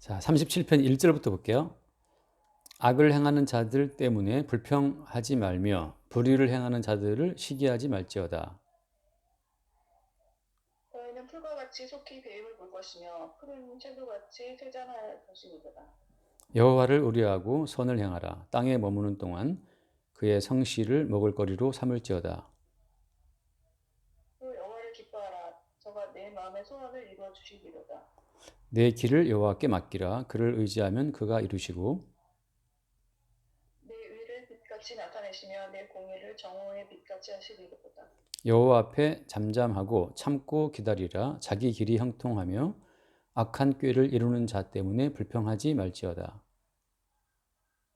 자, 37편 1절부터 볼게요. 악을 행하는 자들 때문에 불평하지 말며 불의를 행하는 자들을 시기하지 말지어다. 너희는 풀과 같이 속히 배임을 볼 것이며 푸른 채소같이 퇴장할 것이니라. 여호와를 의뢰하고 선을 행하라. 땅에 머무는 동안 그의 성실을 먹을거리로 삼을지어다. 또 여호와를 기뻐하라. 저가 내 마음의 소원을 이루어 주시리로다. 내 길을 여호와께 맡기라. 그를 의지하면 그가 이루시고 내 의를 빛같이 나타내시며 내 공의를 정오의 빛같이 하시리로다. 여호와 앞에 잠잠하고 참고 기다리라. 자기 길이 형통하며 악한 꾀를 이루는 자 때문에 불평하지 말지어다.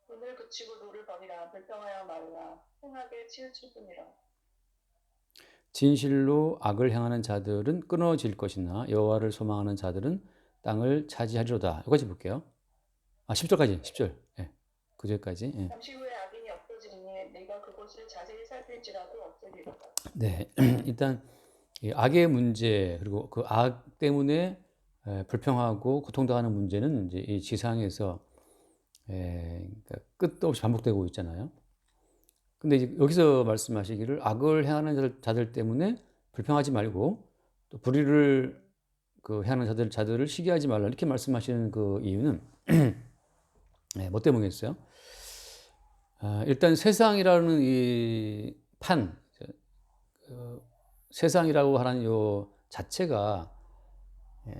눈을 그치고 노를 버리라. 불평하여 말라. 흥하게 치우칠 뿐이라. 진실로 악을 행하는 자들은 끊어질 것이나 여호와를 소망하는 자들은 땅을 차지하리로다. 여기까지 볼게요. 10절까지, 10절. 예. 9절까지. 예. 잠시 후에 악인이 없어지리니 내가 그곳을 자세히 살필지라도 없으리로다. 네. 일단 이 악의 문제 그리고 그 악 때문에 불평하고 고통당하는 문제는 이제 이 지상에서 그러니까 끝도 없이 반복되고 있잖아요. 근데 이제 여기서 말씀하시기를 악을 행하는 자들 때문에 불평하지 말고 또 불의를 행하는 자들을 시기하지 말라 이렇게 말씀하시는 그 이유는 뭐 때문이겠어요? 일단 세상이라는 이 세상이라고 하는 요 자체가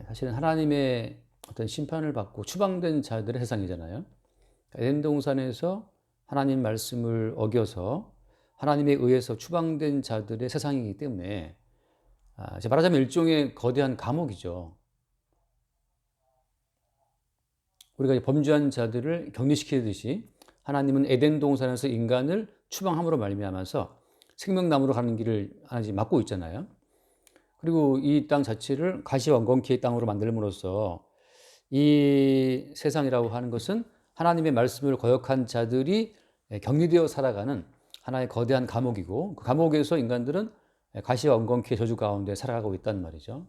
사실은 하나님의 어떤 심판을 받고 추방된 자들의 세상이잖아요. 에덴 동산에서 하나님 말씀을 어겨서 하나님에 의해서 추방된 자들의 세상이기 때문에 말하자면 일종의 거대한 감옥이죠. 우리가 범죄한 자들을 격리시키듯이 하나님은 에덴 동산에서 인간을 추방함으로 말미암아서 생명나무로 가는 길을 하나씩 막고 있잖아요. 그리고 이 땅 자체를 가시원건키의 땅으로 만들므로써 이 세상이라고 하는 것은 하나님의 말씀을 거역한 자들이 격리되어 살아가는 하나의 거대한 감옥이고 그 감옥에서 인간들은 가시원건키의 저주 가운데 살아가고 있단 말이죠.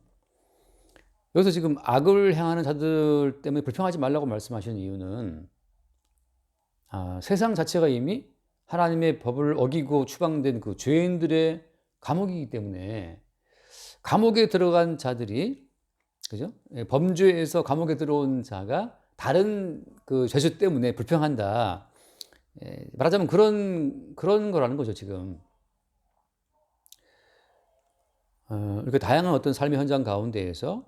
여기서 지금 악을 행하는 자들 때문에 불평하지 말라고 말씀하시는 이유는 세상 자체가 이미 하나님의 법을 어기고 추방된 그 죄인들의 감옥이기 때문에 감옥에 들어간 자들이 그죠? 범죄에서 감옥에 들어온 자가 다른 그 죄수 때문에 불평한다. 말하자면 그런 거라는 거죠, 지금. 이렇게 다양한 어떤 삶의 현장 가운데에서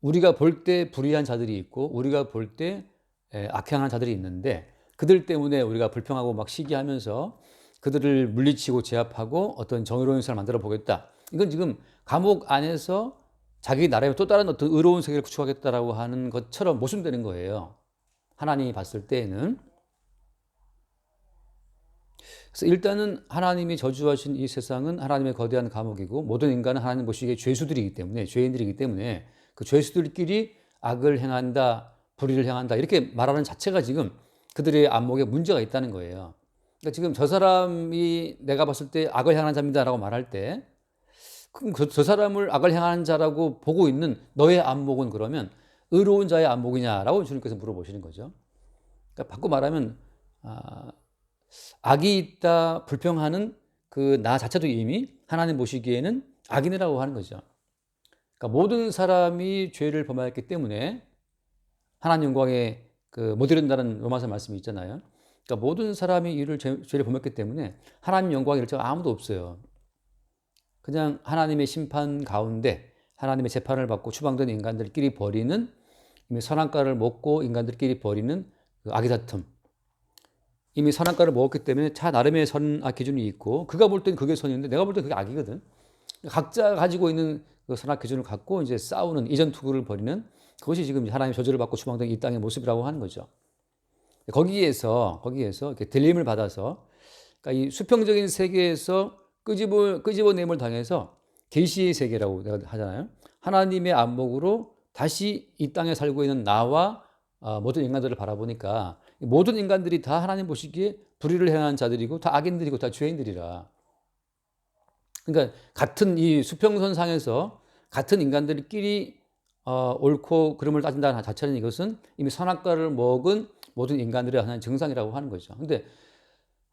우리가 볼 때 불의한 자들이 있고 우리가 볼 때 악행하는 자들이 있는데 그들 때문에 우리가 불평하고 막 시기하면서 그들을 물리치고 제압하고 어떤 정의로운 세상을 만들어 보겠다. 이건 지금 감옥 안에서 자기 나라에 또 다른 어떤 의로운 세계를 구축하겠다라고 하는 것처럼 모순되는 거예요. 하나님이 봤을 때에는. 그래서 일단은 하나님이 저주하신 이 세상은 하나님의 거대한 감옥이고 모든 인간은 하나님 보시기에 죄수들이기 때문에 죄인들이기 때문에 그 죄수들끼리 악을 행한다, 불의를 행한다 이렇게 말하는 자체가 지금 그들의 안목에 문제가 있다는 거예요. 그러니까 지금 저 사람이 내가 봤을 때 악을 행하는 자입니다라고 말할 때 그럼 저 사람을 악을 행하는 자라고 보고 있는 너의 안목은 그러면 의로운 자의 안목이냐라고 주님께서 물어보시는 거죠. 그러니까 바꿔 말하면 악이 있다 불평하는 그 나 자체도 이미 하나님 보시기에는 악인이라고 하는 거죠. 그러니까 모든 사람이 죄를 범하였기 때문에 하나님 영광에 못 이른다는 로마서 말씀이 있잖아요. 그러니까 모든 사람이 죄를 범했기 때문에 하나님 영광에 이를 자가 아무도 없어요. 그냥 하나님의 심판 가운데 하나님의 재판을 받고 추방된 인간들끼리 벌이는 이미 선악과를 먹고 인간들끼리 벌이는 그 악의 다툼. 이미 선악과를 먹었기 때문에 자 나름의 선악 기준이 있고 그가 볼 땐 그게 선인데 내가 볼 땐 그게 악이거든. 각자 가지고 있는 그 선악 기준을 갖고 이제 싸우는 이전 투구를 벌이는 그것이 지금 하나님의 저주를 받고 추방된 이 땅의 모습이라고 하는 거죠. 거기에서 이렇게 들림을 받아서 그러니까 이 수평적인 세계에서 끄집어냄을 당해서 계시의 세계라고 내가 하잖아요. 하나님의 안목으로 다시 이 땅에 살고 있는 나와 모든 인간들을 바라보니까 모든 인간들이 다 하나님 보시기에 불의를 행한 자들이고 다 악인들이고 다 죄인들이라. 그러니까 같은 이 수평선상에서 같은 인간들끼리 옳고 그름을 따진다는 자체는 이것은 이미 선악과를 먹은 모든 인간들의 하나의 증상이라고 하는 거죠. 근데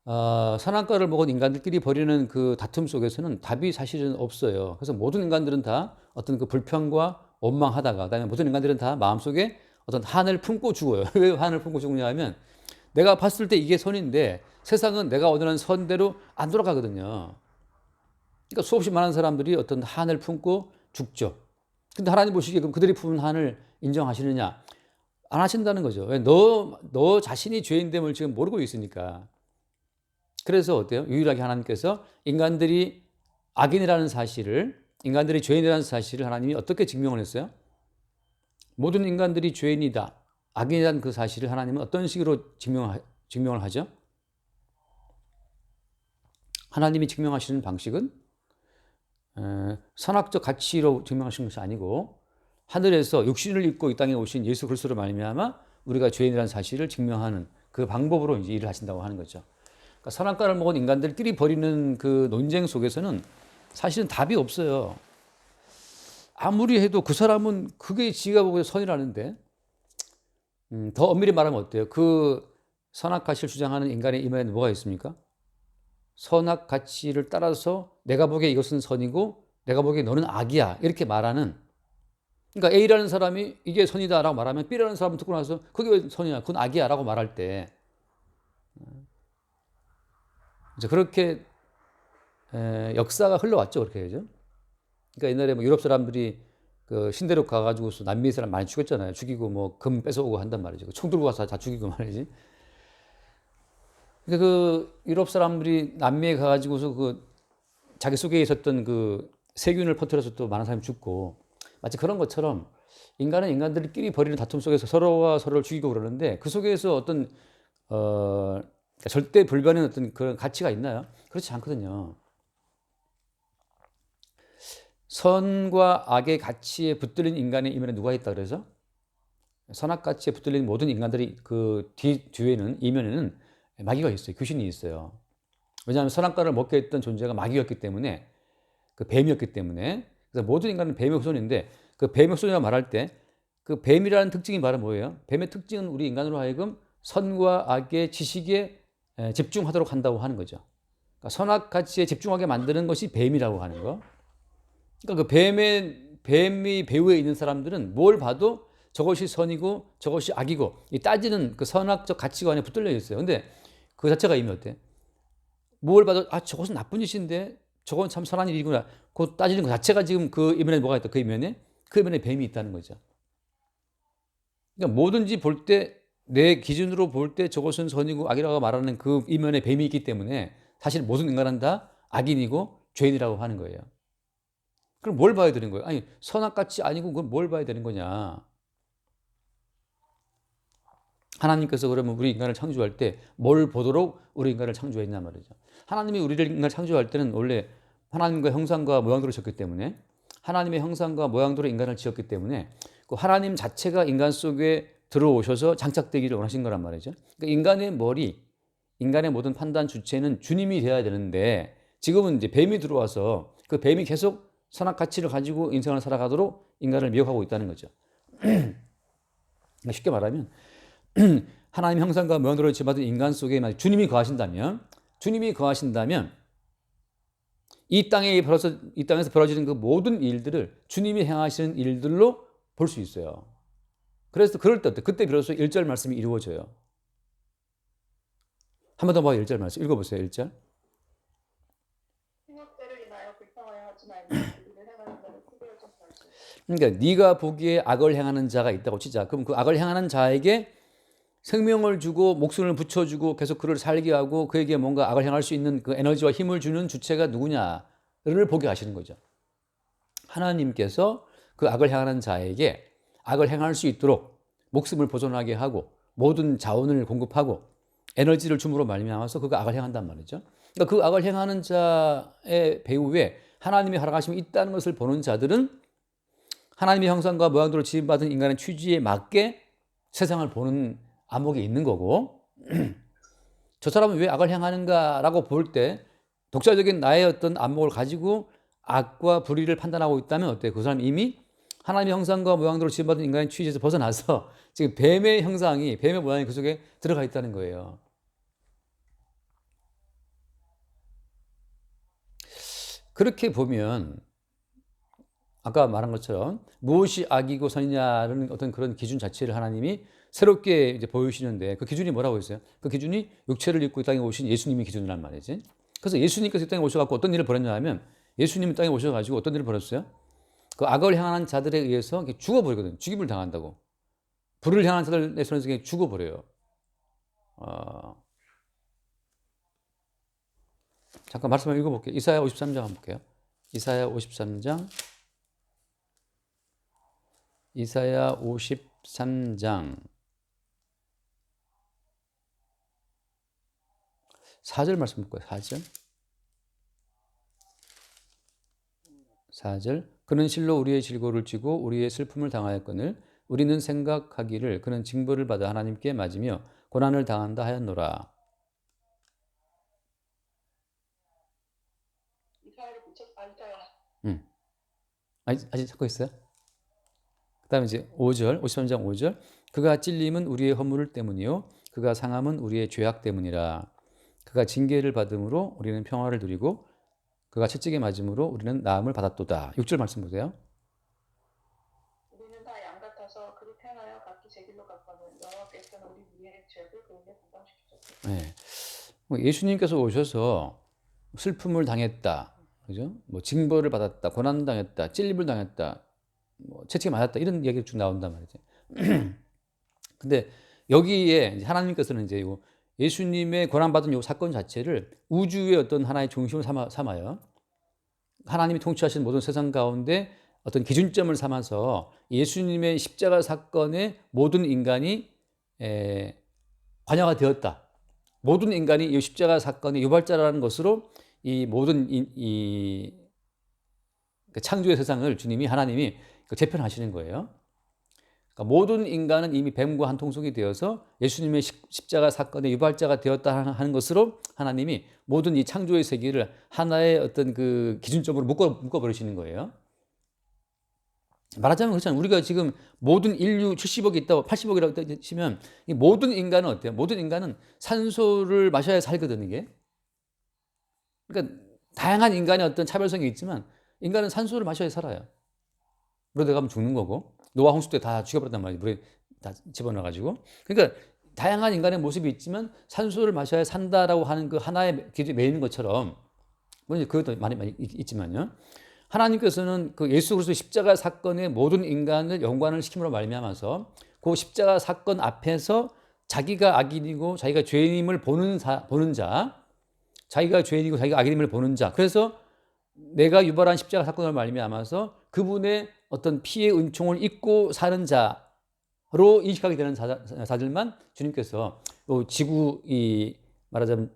선악과를 먹은 인간들끼리 벌이는 그 다툼 속에서는 답이 사실은 없어요. 그래서 모든 인간들은 다 어떤 그 불평과 원망하다가, 그다음에 모든 인간들은 다 마음속에 어떤 한을 품고 죽어요. 왜 한을 품고 죽느냐 하면 내가 봤을 때 이게 선인데 세상은 내가 원하는 선대로 안 돌아가거든요. 그러니까 수없이 많은 사람들이 어떤 한을 품고 죽죠. 근데 하나님 보시기에 그럼 그들이 품은 한을 인정하시느냐? 안 하신다는 거죠. 왜? 너 자신이 죄인됨을 지금 모르고 있으니까. 그래서 어때요? 유일하게 하나님께서 인간들이 악인이라는 사실을, 인간들이 죄인이라는 사실을 하나님이 어떻게 증명을 했어요? 모든 인간들이 죄인이다, 악인이라는 그 사실을 하나님은 어떤 식으로 증명을 하죠? 하나님이 증명하시는 방식은 선악적 가치로 증명하시는 것이 아니고 하늘에서 육신을 입고 이 땅에 오신 예수 그리스도로 말미암아 우리가 죄인이라는 사실을 증명하는 그 방법으로 이제 일을 하신다고 하는 거죠. 그러니까 선악과를 먹은 인간들끼리 벌이는 그 논쟁 속에서는 사실은 답이 없어요. 아무리 해도 그 사람은 그게 지가 보기에 선이라는데, 더 엄밀히 말하면 어때요? 그 선악 가치를 주장하는 인간의 이면에 뭐가 있습니까? 선악 가치를 따라서 내가 보기에 이것은 선이고 내가 보기에 너는 악이야, 이렇게 말하는, 그러니까 A라는 사람이 이게 선이다라고 말하면 B라는 사람은 듣고 나서 그게 왜 선이야, 그건 악이야 라고 말할 때 이제 그렇게 역사가 흘러왔죠. 그렇게 그죠? 그러니까 옛날에 뭐 유럽 사람들이 그 신대륙 가가지고서 남미 사람 많이 죽였잖아요. 죽이고 뭐 금 뺏어오고 한단 말이죠. 총 들고 가서 다 죽이고 말이지. 그러니까 그 유럽 사람들이 남미에 가가지고서 그 자기 속에 있었던 그 세균을 퍼뜨려서 또 많은 사람이 죽고, 마치 그런 것처럼 인간은 인간들끼리 벌이는 다툼 속에서 서로가 서로를 죽이고 그러는데 그 속에서 어떤 절대 불변의 어떤 그런 가치가 있나요? 그렇지 않거든요. 선과 악의 가치에 붙들린 인간의 이면에 누가 있다 그래서? 선악 가치에 붙들린 모든 인간들이 그 뒤에는, 이면에는 마귀가 있어요. 귀신이 있어요. 왜냐하면 선악과를 먹게 했던 존재가 마귀였기 때문에, 그 뱀이었기 때문에. 그래서 모든 인간은 뱀의 후손인데, 그 뱀의 후손이라고 말할 때 그 뱀이라는 특징이 바로 뭐예요? 뱀의 특징은 우리 인간으로 하여금 선과 악의 지식에 집중하도록 한다고 하는 거죠. 그러니까 선악 가치에 집중하게 만드는 것이 뱀이라고 하는 거. 그러니까 그 뱀이 배후에 있는 사람들은 뭘 봐도 저것이 선이고 저것이 악이고 이 따지는 그 선악적 가치관에 붙들려 있어요. 근데 그 자체가 이미 어때? 뭘 봐도 저것은 나쁜 짓인데 저건 참 선한 일이구나. 그 따지는 것 자체가 지금 그 이면에 뭐가 있다? 그 이면에 뱀이 있다는 거죠. 그러니까 뭐든지 볼 때 내 기준으로 볼 때 저것은 선이고 악이라고 말하는 그 이면에 뱀이 있기 때문에 사실 모든 인간은 다 악인이고 죄인이라고 하는 거예요. 그럼 뭘 봐야 되는 거예요? 아니, 선악같이 아니고 그럼 뭘 봐야 되는 거냐? 하나님께서 그러면 우리 인간을 창조할 때 뭘 보도록 우리 인간을 창조했냐 말이죠. 하나님이 우리를 인간을 창조할 때는 원래 하나님과 형상과 모양대로 지었기 때문에, 하나님의 형상과 모양대로 인간을 지었기 때문에 그 하나님 자체가 인간 속에 들어오셔서 장착되기를 원하신 거란 말이죠. 그러니까 인간의 머리, 인간의 모든 판단 주체는 주님이 되어야 되는데 지금은 이제 뱀이 들어와서 그 뱀이 계속 선악 가치를 가지고 인생을 살아가도록 인간을 미혹하고 있다는 거죠. 쉽게 말하면 하나님 형상과 모양대로 지어받은 인간 속에 만약 주님이 거하신다면 이 땅에서 벌어지는 그 모든 일들을 주님이 행하시는 일들로 볼 수 있어요. 그래서 그럴 때 그때 비로소 1절 말씀이 이루어져요. 한 번 더 봐요. 1절 말씀 읽어보세요. 1절. 생각대를 인하여 불평하여 하지 말고 의를 행하는 자를 크게 여겨 말씀. 그러니까 네가 보기에 악을 행하는 자가 있다고 치자. 그럼 그 악을 행하는 자에게 생명을 주고 목숨을 붙여주고 계속 그를 살게 하고 그에게 뭔가 악을 행할 수 있는 그 에너지와 힘을 주는 주체가 누구냐를 보게 하시는 거죠. 하나님께서 그 악을 행하는 자에게 악을 행할 수 있도록 목숨을 보존하게 하고 모든 자원을 공급하고 에너지를 줌으로 말미암아서 그가 악을 행한단 말이죠. 그러니까 그 악을 행하는 자의 배후에 하나님의 허락하심이 있다는 것을 보는 자들은 하나님의 형상과 모양대로 지음받은 인간의 취지에 맞게 세상을 보는 안목이 있는 거고, 저 사람은 왜 악을 행하는가라고 볼 때 독자적인 나의 어떤 안목을 가지고 악과 불의를 판단하고 있다면 어때요? 그 사람 이미 하나님의 형상과 모양대로 지음받은 인간의 취지에서 벗어나서 지금 뱀의 형상이, 뱀의 모양이 그 속에 들어가 있다는 거예요. 그렇게 보면 아까 말한 것처럼 무엇이 악이고 선이냐는 어떤 그런 기준 자체를 하나님이 새롭게 이제 보여주시는데, 그 기준이 뭐라고 했어요? 그 기준이 육체를 입고 이 땅에 오신 예수님이 기준이란 말이지. 그래서 예수님께서 이 땅에 오셔갖고 어떤 일을 벌였냐 하면, 예수님이 땅에 오셔가지고 어떤 일을 벌였어요? 그 악을 향하는 자들에 의해서 죽어버리거든. 죽임을 당한다고. 불을 향하는 자들의 손에서 죽어버려요. 잠깐 말씀을 읽어볼게요. 이사야 53장 한번 볼게요. 이사야 53장. 이사야 53장 4절 말씀 볼까요? 4절. 4절. 그는 실로 우리의 질고를 쥐고 우리의 슬픔을 당하였거늘 우리는 생각하기를 그는 징벌을 받아 하나님께 맞으며 고난을 당한다 하였노라. 이사야를 붙여 이사야. 아직 찾고 있어요? 그 다음에 이제 5절, 53장 5절. 그가 찔림은 우리의 허물 때문이요 그가 상함은 우리의 죄악 때문이라. 그가 징계를 받음으로 우리는 평화를 누리고 그가 채찍에 맞음으로 우리는 나음을 받았도다. 6절 말씀 보세요. 우리는 다 양 같아서 그리 태어나여 각기 제 길로 갔거늘 여호와께서는 우리 위의 죄를 그에게 분담시키셨다. 네. 예수님께서 오셔서 슬픔을 당했다, 그죠? 뭐 징벌을 받았다, 고난 당했다, 찔림을 당했다, 뭐 채찍에 맞았다, 이런 얘기가 쭉 나온단 말이죠. 근데 여기에 하나님께서는 이제 예수님의 고난받은 이 사건 자체를 우주의 어떤 하나의 중심을 삼아요. 하나님이 통치하시는 모든 세상 가운데 어떤 기준점을 삼아서 예수님의 십자가 사건에 모든 인간이 관여가 되었다. 모든 인간이 이 십자가 사건의 유발자라는 것으로 이 모든 창조의 세상을 주님이, 하나님이 재편하시는 거예요. 그러니까 모든 인간은 이미 뱀과 한 통속이 되어서 예수님의 십자가 사건의 유발자가 되었다 하는 것으로 하나님이 모든 이 창조의 세계를 하나의 어떤 그 기준점으로 묶어버리시는 거예요. 말하자면 그렇잖아요. 우리가 지금 모든 인류 70억이 있다고 80억이라고 치면 이 모든 인간은 어때요? 모든 인간은 산소를 마셔야 살거든, 이게. 그러니까 다양한 인간의 어떤 차별성이 있지만 인간은 산소를 마셔야 살아요. 물에 들어가면 죽는 거고, 노아 홍수 때 다 죽여버렸단 말이에요. 물에 다 집어넣어가지고. 그러니까 다양한 인간의 모습이 있지만 산소를 마셔야 산다라고 하는 그 하나의 기준에 매이는 것처럼, 물론 그것도 많이 있지만요. 하나님께서는 그 예수 그리스도 십자가 사건의 모든 인간을 연관을 시킴으로 말미암아서 그 십자가 사건 앞에서 자기가 악인이고 자기가 죄인임을 보는 자, 자기가 죄인이고 자기가 악인임을 보는 자, 그래서 내가 유발한 십자가 사건을 말미암아서 그분의 어떤 피의 은총을 입고 사는 자로 인식하게 되는 자들만 주님께서 지구, 말하자면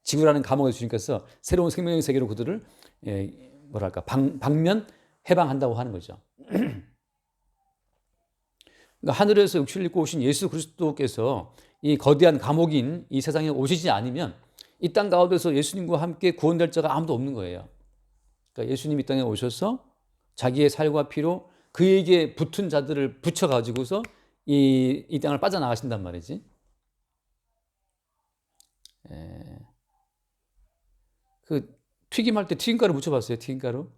지구라는 감옥에서 주님께서 새로운 생명의 세계로 그들을 방면 해방한다고 하는 거죠. 그러니까 하늘에서 육체를 입고 오신 예수 그리스도께서 이 거대한 감옥인 이 세상에 오시지 않으면 이 땅 가운데서 예수님과 함께 구원될 자가 아무도 없는 거예요. 그러니까 예수님이 이 땅에 오셔서 자기의 살과 피로 그에게 붙은 자들을 붙여가지고서 이 땅을 빠져나가신단 말이지. 그 튀김할 때 튀김가루 묻혀봤어요? 튀김가루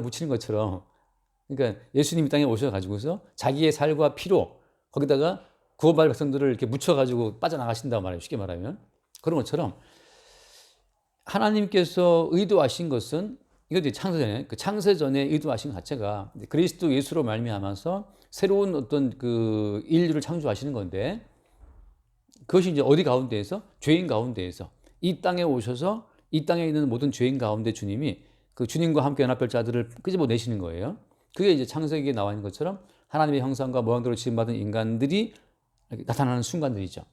묻히는 것처럼. 그러니까 예수님이 땅에 오셔가지고서 자기의 살과 피로 거기다가 구원받을 백성들을 이렇게 묻혀가지고 빠져나가신단 말이에요. 쉽게 말하면. 그런 것처럼 하나님께서 의도하신 것은, 이것도 창세전에, 그 창세전에 의도하신 것 자체가 그리스도 예수로 말미암아서 새로운 어떤 그 인류를 창조하시는 건데, 그것이 이제 어디 가운데에서? 죄인 가운데에서 이 땅에 오셔서 이 땅에 있는 모든 죄인 가운데 주님이 그 주님과 함께 연합될 자들을 끄집어내시는 거예요. 그게 이제 창세기에 나와 있는 것처럼 하나님의 형상과 모양대로 지음받은 인간들이 나타나는 순간들이죠.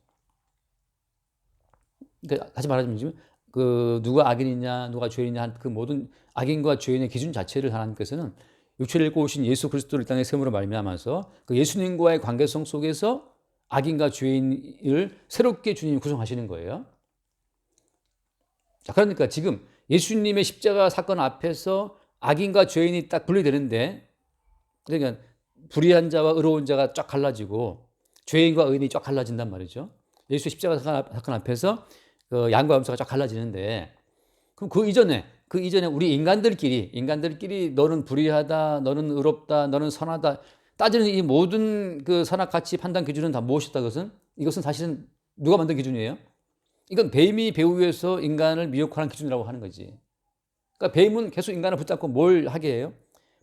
그러니까 다시 말하자면 그 누가 악인이냐 누가 죄인이냐 그 모든 악인과 죄인의 기준 자체를 하나님께서는 육체를 입고 오신 예수 그리스도를 땅에 세움으로 말미암아서 그 예수님과의 관계성 속에서 악인과 죄인을 새롭게 주님이 구성하시는 거예요. 자, 그러니까 지금 예수님의 십자가 사건 앞에서 악인과 죄인이 딱 분리되는데, 그러니까 불의한 자와 의로운 자가 쫙 갈라지고 죄인과 의인이 쫙 갈라진단 말이죠. 예수 십자가 사건 앞에서 그 양과 염소가 쫙 갈라지는데, 그럼 그 이전에 우리 인간들끼리 너는 불의하다, 너는 의롭다, 너는 선하다 따지는 이 모든 그 선악 가치 판단 기준은 다 무엇이다? 이것은 사실은 누가 만든 기준이에요? 이건 뱀이 배후에서 인간을 미혹하는 기준이라고 하는 거지. 그러니까 뱀은 계속 인간을 붙잡고 뭘 하게 해요?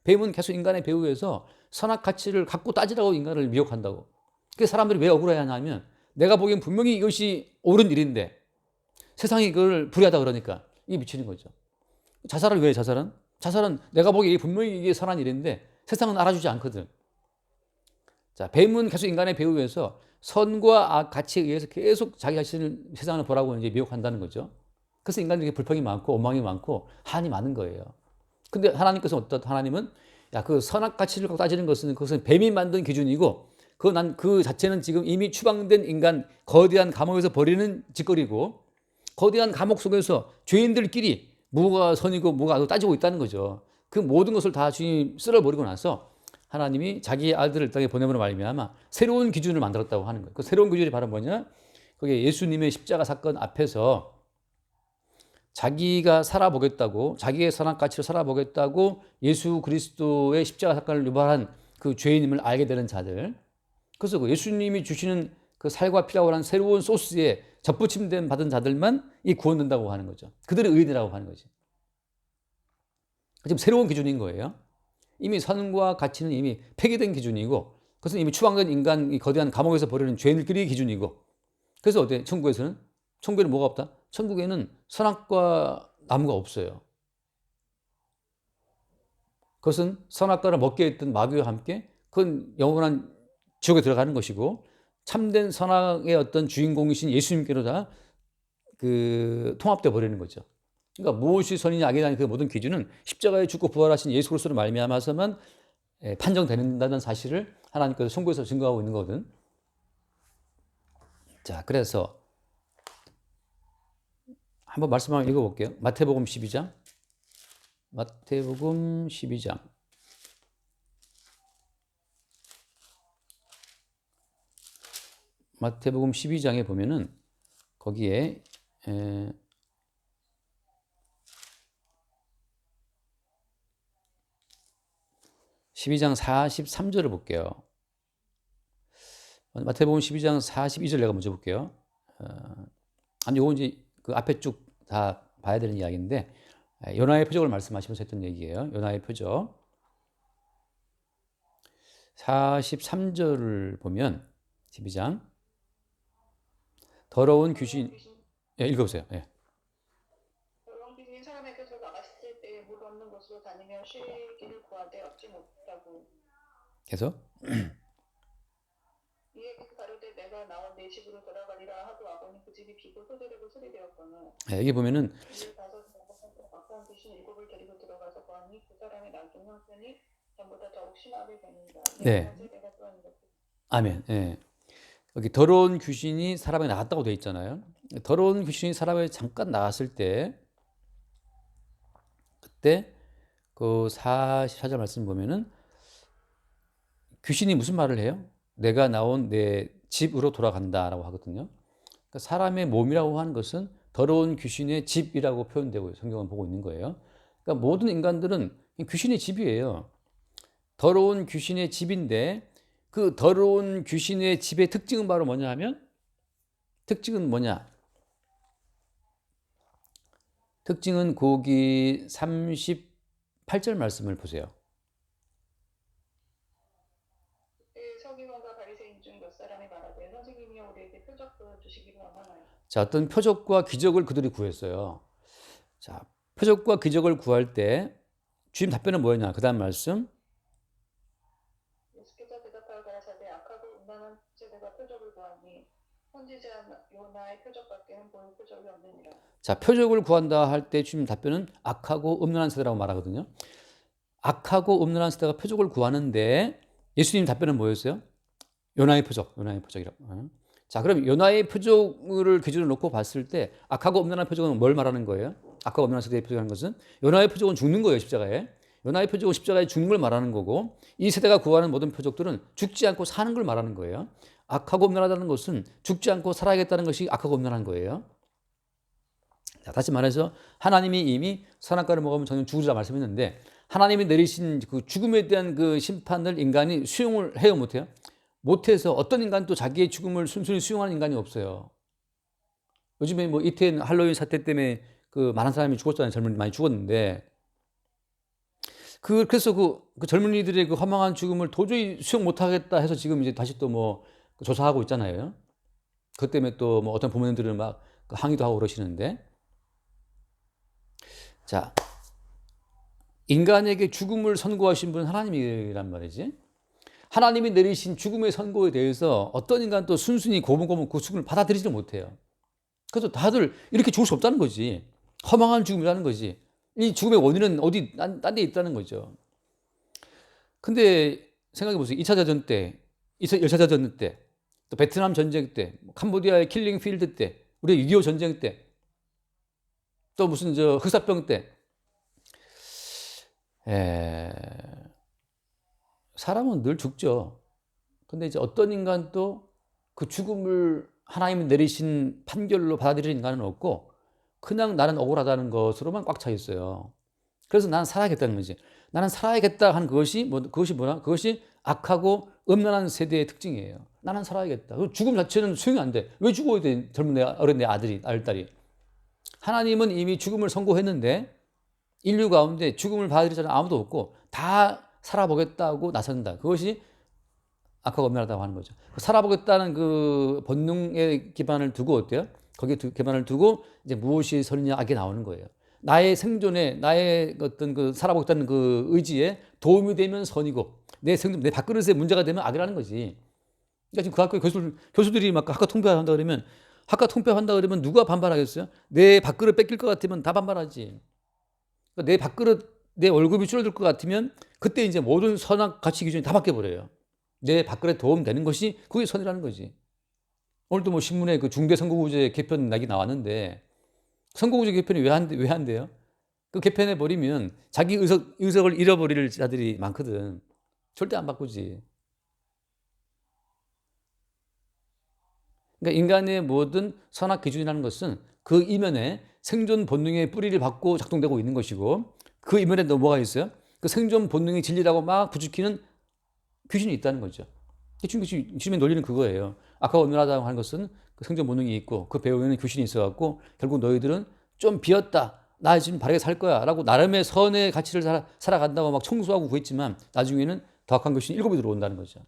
뱀은 계속 인간의 배후에서 선악 가치를 갖고 따지라고 인간을 미혹한다고. 그게 사람들이 왜 억울해하냐면 내가 보기엔 분명히 이것이 옳은 일인데 세상이 그걸 불의하다 그러니까 이게 미치는 거죠. 자살을 왜 자살은? 자살은 내가 보기에 분명히 이게 선한 일인데 세상은 알아주지 않거든. 자, 뱀은 계속 인간의 배후에서 선과 악 가치에 의해서 계속 자기 자신을 세상을 보라고 이제 미혹한다는 거죠. 그래서 인간들에게 불평이 많고 원망이 많고 한이 많은 거예요. 근데 하나님께서는 하나님은 야, 그 선악 가치를 갖고 따지는 것은 그것은 뱀이 만든 기준이고 그 자체는 지금 이미 추방된 인간 거대한 감옥에서 벌이는 짓거리고 거대한 감옥 속에서 죄인들끼리 뭐가 선이고 뭐가 악이고 따지고 있다는 거죠. 그 모든 것을 다 주님이 쓸어버리고 나서 하나님이 자기 아들을 땅에 보내므로 말미암아 새로운 기준을 만들었다고 하는 거예요. 그 새로운 기준이 바로 뭐냐? 그게 예수님의 십자가 사건 앞에서 자기가 살아보겠다고, 자기의 선악 가치로 살아보겠다고 예수 그리스도의 십자가 사건을 유발한 그 죄인임을 알게 되는 자들. 그래서 그 예수님이 주시는 그 살과 피라고 하는 새로운 소스에 접붙임된 받은 자들만 이 구원된다고 하는 거죠. 그들의 의인이라고 하는 거지. 지금 새로운 기준인 거예요. 이미 선과 가치는 이미 폐기된 기준이고 그것은 이미 추방된 인간, 이 거대한 감옥에서 벌이는 죄인들끼리 기준이고 그래서 어때? 천국에는 뭐가 없다? 천국에는 선악과 나무가 없어요. 그것은 선악과를 먹게 했던 마귀와 함께 그건 영원한 지옥에 들어가는 것이고 참된 선악의 어떤 주인공이신 예수님께로 다 그 통합되어 버리는 거죠. 그러니까 무엇이 선이냐 악이냐 그 모든 기준은 십자가에 죽고 부활하신 예수 그리스도로 말미암아서만 판정된다는 사실을 하나님께서 선고에서 증거하고 있는 거거든. 자, 그래서 한번 말씀 한번 읽어볼게요. 마태복음 12장. 마태복음 12장. 마태복음 12장에 보면은 거기에 12장 43절을 볼게요. 마태복음 12장 42절 내가 먼저 볼게요. 아니, 요건 이제 그 앞에 쭉 다 봐야 되는 이야기인데, 요나의 표적을 말씀하시면서 했던 얘기예요. 요나의 표적. 43절을 보면, 12장. 더러운 귀신, 예, 읽어보세요. 예. 더러운 귀신이 사람에게서 나갔을 때 물 없는 곳으로 다니며 쉬기를 구하되 얻지 못하고 계속. 이에 가로되 내가 나온 내 집으로 돌아가리라 하고 와보니 그 집이 비고 소재되고 소리되었거늘 예, 여기 보면은 이에 가서 악한 귀신 7을 데리고 들어가서 보니 그 사람의 나중 형편이 전보다 더욱 심하게 되는다. 네. 아멘. 예. 여기 더러운 귀신이 사람에게 나갔다고 되어 있잖아요. 더러운 귀신이 사람에게 잠깐 나갔을 때 그때 그 44절 말씀 보면은 귀신이 무슨 말을 해요? 내가 나온 내 집으로 돌아간다라고 하거든요. 그러니까 사람의 몸이라고 하는 것은 더러운 귀신의 집이라고 표현되고 성경은 보고 있는 거예요. 그러니까 모든 인간들은 귀신의 집이에요. 더러운 귀신의 집인데 그 더러운 귀신의 집의 특징은 바로 뭐냐 하면 특징은 뭐냐? 특징은 거기 38절 말씀을 보세요. 서기관과 바리새인 중 몇 사람이 말하되 선생님이여 우리에게 표적 보여주시기를 원하나요? 자, 어떤 표적과 기적을 그들이 구했어요. 자, 표적과 기적을 구할 때 주님 답변은 뭐였냐? 그 다음 말씀. 예수께서 대답하여 가라사대 악하고 음란한 자들과 표적을 구하니 선지자 요나의 표적밖에는 보일 표적이 없느니라. 자, 표적을 구한다 할 때 주님 답변은 악하고 음란한 세대라고 말하거든요. 악하고 음란한 세대가 표적을 구하는데 예수님 답변은 뭐였어요? 요나의 표적이라고. 자, 그럼 요나의 표적을 기준으로 놓고 봤을 때 악하고 음란한 표적은 뭘 말하는 거예요? 악하고 음란한 세대의 표적이라는 것은 요나의 표적은 죽는 거예요, 십자가에. 요나의 표적은 십자가에 죽는 걸 말하는 거고 이 세대가 구하는 모든 표적들은 죽지 않고 사는 걸 말하는 거예요. 악하고 음란하다는 것은 죽지 않고 살아야겠다는 것이 악하고 음란한 거예요. 자, 다시 말해서 하나님이 이미 선악과를 먹으면 저는 죽으리라 말씀했는데 하나님이 내리신 그 죽음에 대한 그 심판을 인간이 수용을 해요, 못해요? 못해서 어떤 인간도 자기의 죽음을 순순히 수용하는 인간이 없어요. 요즘에 뭐 이태원 할로윈 사태 때문에 그 많은 사람이 죽었잖아요. 젊은이 많이 죽었는데 그래서 그 젊은이들의 그 허망한 죽음을 도저히 수용 못하겠다 해서 지금 이제 다시 또 뭐 조사하고 있잖아요. 그것 때문에 또 뭐 어떤 부모님들은 막 항의도 하고 그러시는데 자, 인간에게 죽음을 선고하신 분은 하나님이란 말이지. 하나님이 내리신 죽음의 선고에 대해서 어떤 인간도 순순히 고분고분 그 죽음을 받아들이지 못해요. 그래서 다들 이렇게 죽을 수 없다는 거지. 허망한 죽음이라는 거지. 이 죽음의 원인은 어디 딴 데 있다는 거죠. 근데 생각해 보세요. 2차 대전 때, 1차 대전 때, 또 베트남 전쟁 때, 캄보디아의 킬링 필드 때, 우리 6.25 전쟁 때, 또 무슨 저 흑사병 때, 사람은 늘 죽죠. 근데 이제 어떤 인간도 그 죽음을 하나님이 내리신 판결로 받아들이는 인간은 없고 그냥 나는 억울하다는 것으로만 꽉 차 있어요. 그래서 나는 살아야겠다는 거지. 나는 살아야겠다 하는 그것이 그것이 뭐라? 그것이 악하고 음란한 세대의 특징이에요. 나는 살아야겠다. 죽음 자체는 수용이 안 돼. 왜 죽어야 돼? 젊은 어린 내 아들이, 딸이. 하나님은 이미 죽음을 선고했는데 인류 가운데 죽음을 받아들일 사람은 아무도 없고 다 살아보겠다고 나선다. 그것이 악하고 엄연하다고 하는 거죠. 살아보겠다는 그 본능의 기반을 두고 어때요? 거기에 기반을 두고 이제 무엇이 선이냐 악이 나오는 거예요. 나의 생존에 나의 어떤 그 살아보겠다는 그 의지에 도움이 되면 선이고 내 생존 내 밥그릇에 문제가 되면 악이라는 거지. 그러니까 지금 그 학교 교수들이 막 학과 통폐합한다 그러면 누가 반발하겠어요? 내 밥그릇 뺏길 것 같으면 다 반발하지. 그러니까 내 밥그릇 내 월급이 줄어들 것 같으면 그때 이제 모든 선악 가치 기준이 다 바뀌어 버려요. 내 밥그릇에 도움되는 것이 그게 선이라는 거지. 오늘도 뭐 신문에 그 중대선거구제 개편 낙이 나왔는데 선거구제 개편이 왜 한대요? 그 개편해 버리면 자기 의석을 잃어버릴 자들이 많거든. 절대 안 바꾸지. 그러니까 인간의 모든 선악 기준이라는 것은 그 이면에 생존 본능의 뿌리를 받고 작동되고 있는 것이고 그 이면에 또 뭐가 있어요? 그 생존 본능이 진리라고 막 부추기는 귀신이 있다는 거죠. 지금의 논리는 그거예요. 아까 온전하다고 하는 것은 그 생존 본능이 있고 그 배후에는 귀신이 있어갖고 결국 너희들은 좀 비었다. 나 지금 바르게 살 거야. 라고 나름의 선의 가치를 살아간다고 막 청소하고 구했지만 나중에는 더 악한 귀신이 7이 들어온다는 거죠.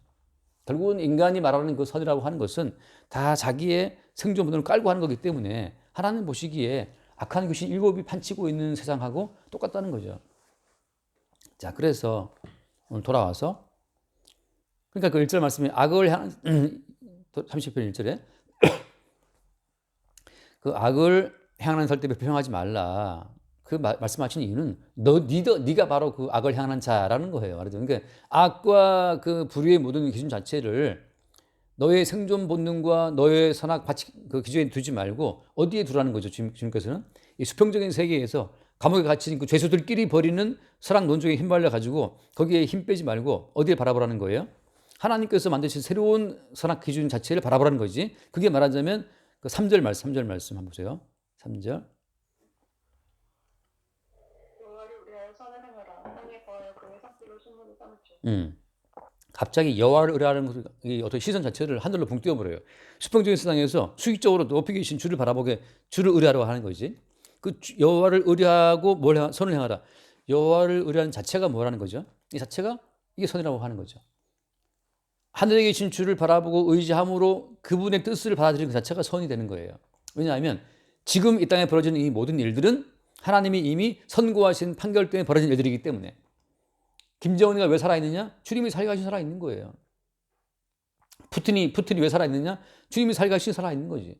결국은 인간이 말하는 그 선이라고 하는 것은 다 자기의 생존 본능을 깔고 하는 거기 때문에 하나님 보시기에 악한 귀신 7이 판치고 있는 세상하고 똑같다는 거죠. 자, 그래서 오늘 돌아와서 그러니까 그 1절 말씀이 악을 향한 30편 1절에 그 악을 향하는 설때 표현하지 말라. 그 말씀하신 이유는 네가 바로 그 악을 향하는 자라는 거예요. 그러니까 악과 그 불의의 모든 기준 자체를 너의 생존 본능과 너의 선악 그 기준에 두지 말고 어디에 두라는 거죠. 주님께서는 이 수평적인 세계에서 감옥에 갇힌 그 죄수들끼리 벌이는 선악 논쟁에 힘발려 가지고 거기에 힘 빼지 말고 어디에 바라보라는 거예요. 하나님께서 만드신 새로운 선악 기준 자체를 바라보라는 거지. 그게 말하자면 그 3절 말씀 한번 보세요. 3절. 여호와를 위하여 선을 행하라. 땅에 거하여 그의 삭비로 식물을 삼을지. 갑자기 여호와를 의뢰하는 이 어떤 시선 자체를 하늘로 붕 띄워버려요. 수평적인 세상에서 수익적으로 높이 계신 주를 바라보게 주를 의뢰하라고 하는 거지. 그 여호와를 의뢰하고 선을 행하라. 여호와를 의뢰하는 자체가 뭐라는 거죠? 이 자체가 이게 선이라고 하는 거죠. 하늘에 계신 주를 바라보고 의지함으로 그분의 뜻을 받아들이는 그 자체가 선이 되는 거예요. 왜냐하면 지금 이 땅에 벌어지는 이 모든 일들은 하나님이 이미 선고하신 판결 때문에 벌어진 일들이기 때문에 김정은이가 왜 살아있느냐? 주님이 살아가신 살아있는 거예요. 푸틴이 왜 살아있느냐? 주님이 살아가신 살아있는 거지.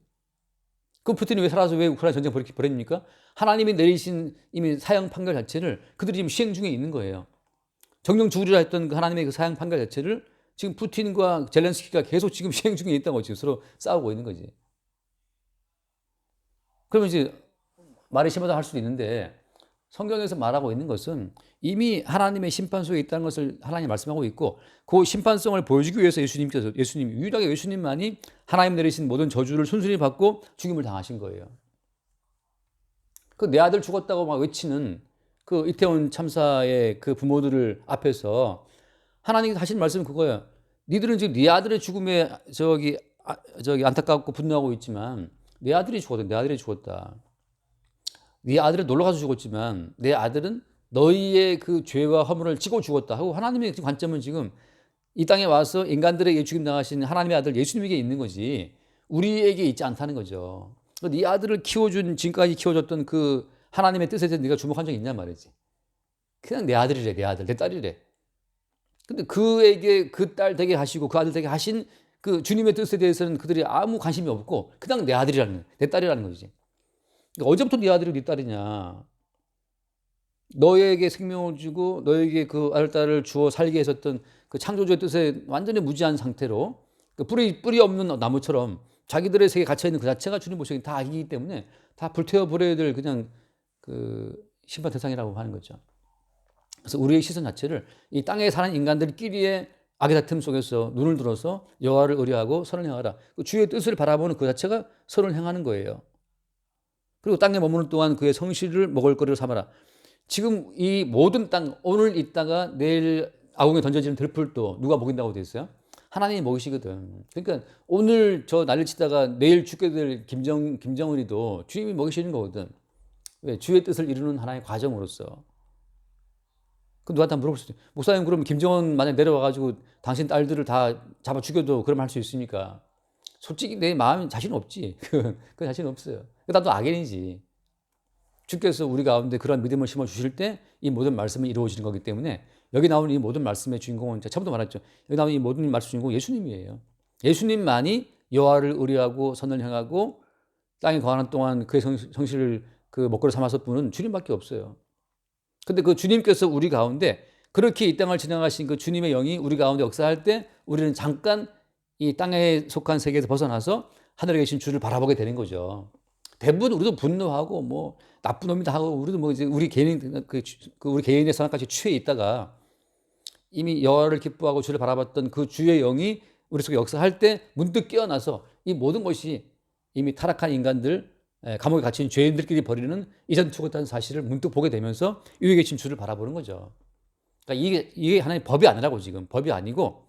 그 푸틴이 왜 살아서 왜 우크라이나 전쟁 벌였습니까? 하나님이 내리신 이미 사형 판결 자체를 그들이 지금 시행 중에 있는 거예요. 정령 죽으리라 했던 그 하나님의 그 사형 판결 자체를 지금 푸틴과 젤렌스키가 계속 지금 시행 중에 있다고 지금 서로 싸우고 있는 거지. 그러면 이제 말이 심하다 할 수도 있는데 성경에서 말하고 있는 것은 이미 하나님의 심판 속에 있다는 것을 하나님이 말씀하고 있고 그 심판성을 보여주기 위해서 유일하게 예수님만이 하나님 내리신 모든 저주를 순순히 받고 죽임을 당하신 거예요. 그 내 아들 죽었다고 막 외치는 그 이태원 참사의 그 부모들을 앞에서 하나님이 하신 말씀은 그거예요. 니들은 지금 네 아들의 죽음에 안타깝고 분노하고 있지만 내 아들이 죽었다. 네 아들은 놀러 가서 죽었지만 내 아들은 너희의 그 죄와 허물을 지고 죽었다 하고 하나님의 관점은 지금 이 땅에 와서 인간들에게 죽임 당하신 하나님의 아들 예수님에게 있는 거지 우리에게 있지 않다는 거죠. 네 아들을 키워준 지금까지 키워줬던 그 하나님의 뜻에 대해서 네가 주목한 적이 있냐 말이지. 그냥 내 아들이래, 내 아들, 내 딸이래. 근데 그에게 그 딸 되게 하시고 그 아들 되게 하신 그 주님의 뜻에 대해서는 그들이 아무 관심이 없고 그냥 내 딸이라는 거지. 언제부터 네 아들이 네 딸이냐? 너에게 생명을 주고 너에게 그 아들 딸을 주어 살게 했었던 그 창조주의 뜻에 완전히 무지한 상태로 그 뿌리 없는 나무처럼 자기들의 세계에 갇혀 있는 그 자체가 주님 보시기엔 다 악이기 때문에 다 불태워 버려야 될 그냥 그 심판 대상이라고 하는 거죠. 그래서 우리의 시선 자체를 이 땅에 사는 인간들끼리의 악의 다툼 속에서 눈을 들어서 여호와를 의뢰하고 선을 행하라. 그 주의 뜻을 바라보는 그 자체가 선을 행하는 거예요. 그리고 땅에 머무는 동안 그의 성실을 먹을거리로 삼아라. 지금 이 모든 땅, 오늘 있다가 내일 아궁에 던져지는 들풀도 누가 먹인다고 돼 있어요? 하나님이 먹이시거든. 그러니까 오늘 저 난리 치다가 내일 죽게 될 김정은이도 주님이 먹이시는 거거든. 왜? 주의 뜻을 이루는 하나의 과정으로서. 그 누구한테 물어볼 수 있어요. 목사님, 그럼 김정은 만약 내려와가지고 당신 딸들을 다 잡아 죽여도 그러면 할 수 있습니까? 솔직히 내 마음에 자신 없지. 그 자신 없어요. 나도 악인이지. 주께서 우리 가운데 그런 믿음을 심어주실 때 이 모든 말씀이 이루어지는 거기 때문에 여기 나오는 이 모든 말씀의 주인공은 제가 처음부터 말했죠. 여기 나오는 이 모든 말씀 주인공은 예수님이에요. 예수님만이 여호와를 의뢰하고 선을 행하고 땅에 거하는 동안 그의 성실을 그 먹거리 삼았을 분은 주님밖에 없어요. 근데 그 주님께서 우리 가운데 그렇게 이 땅을 지나가신 그 주님의 영이 우리 가운데 역사할 때 우리는 잠깐 이 땅에 속한 세계에서 벗어나서 하늘에 계신 주를 바라보게 되는 거죠. 대부분 우리도 분노하고 뭐 나쁜 놈이다 하고 우리도 뭐 이제 우리 개인의 생각까지 취해 있다가 이미 여호와를 기뻐하고 주를 바라봤던 그 주의 영이 우리 속에 역사할 때 문득 깨어나서 이 모든 것이 이미 타락한 인간들, 감옥에 갇힌 죄인들끼리 벌이는 이전 투구한 사실을 문득 보게 되면서 위에 계신 주를 바라보는 거죠. 그러니까 이게 하나의 법이 아니라고, 지금 법이 아니고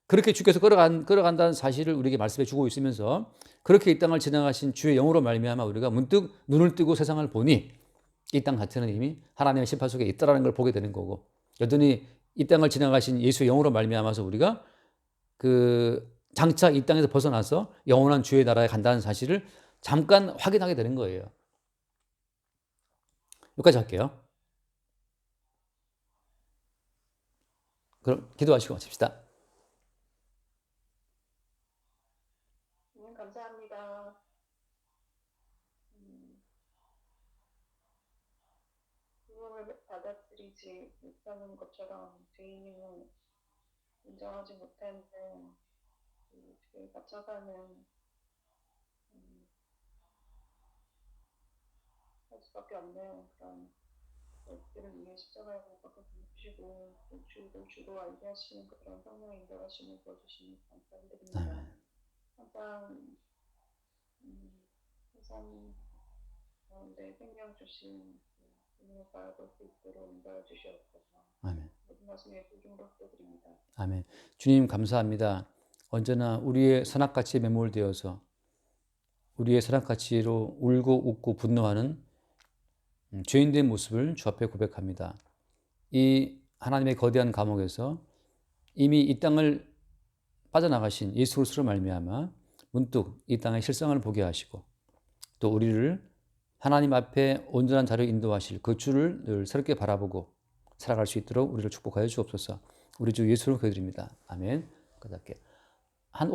그렇게 주께서 끌어간다는 사실을 우리에게 말씀해 주고 있으면서 그렇게 이 땅을 지나가신 주의 영으로 말미암아 우리가 문득 눈을 뜨고 세상을 보니 이 땅 자체는 이미 하나님의 심판 속에 있다라는 걸 보게 되는 거고, 여전히 이 땅을 지나가신 예수의 영으로 말미암아서 우리가 그 장차 이 땅에서 벗어나서 영원한 주의 나라에 간다는 사실을 잠깐 확인하게 되는 거예요. 여기까지 할게요. 그럼 기도하시고 마칩시다. 감사합니다. 그거를 받아들이지 못하는 것처럼 죄인임을 인정하지 못하는 죄에 갇혀가는 할 수밖에 없는 그런 것들을 위해 십자가에 못 박혀 주시고 주로 알게 하시는 그런 성령의 인도하심을 보여주시니 감사드립니다. 항상 세상 가운데 생명 주신 주님을 바라볼 수 있도록 인도해 주시옵소서. 아멘. 모든 말씀 예수 이름으로 기도드립니다. 아멘. 주님 감사합니다. 언제나 우리의 선악가치에 매몰되어서 우리의 선악가치로 울고 웃고 분노하는 죄인된 모습을 주 앞에 고백합니다. 이 하나님의 거대한 감옥에서 이미 이 땅을 빠져나가신 예수 그리스도로 말미암아 문득 이 땅의 실상을 보게 하시고 또 우리를 하나님 앞에 온전한 자로 인도하실 그 주를 늘 새롭게 바라보고 살아갈 수 있도록 우리를 축복하여 주옵소서. 우리 주 예수로 기도드립니다. 아멘. 한